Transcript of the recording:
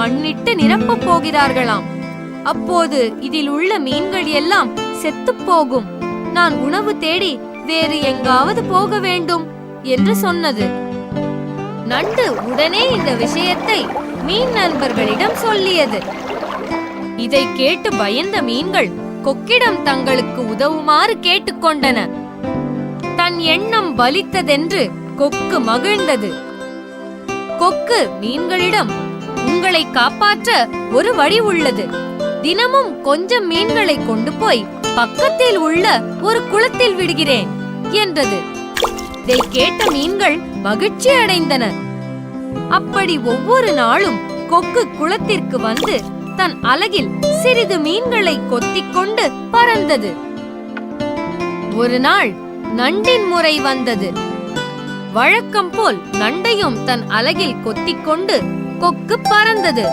மண்ணிட்டு நிரப்பப் போகிறார்களாம். அப்போது இதில் உள்ள மீன்கள் எல்லாம் செத்துப் போகும். நான் உணவு தேடி வேறு எங்காவது போக வேண்டும் என்று சொன்னது. நண்டு உடனே இந்த விஷயத்தை மீன் நண்பர்களிடம் சொல்லியது. இதை கேட்டு பயந்த மீன்கள் கொக்கிடம் தங்களுக்கு உதவுமாறு கேட்டுக்கொண்டன. தன் எண்ணம் பலித்ததென்று கொக்கு மகிழ்ந்தது. கொக்கு மீன்களிடம், உங்களை காப்பாற்ற ஒரு வழி உள்ளது. தினமும் கொஞ்சம் மீன்களை கொண்டு போய் பக்கத்தில் உள்ள ஒரு குளத்தில் விடுகிறேன் என்றது. இதை கேட்ட மீன்கள் மகிழ்ச்சி அடைந்தன. அப்படி ஒவ்வொரு நாளும் கொக்கு குளத்திற்கு வந்து தன் அலகில் சிறிது மீன்களை கொத்திக்கொண்டு பறந்தது. ஒரு நாள் நண்டின் முறை வந்தது. வழக்கம் போல் நண்டையும் தன் அலகில் கொத்திக்கொண்டு கொக்கு பறந்தது.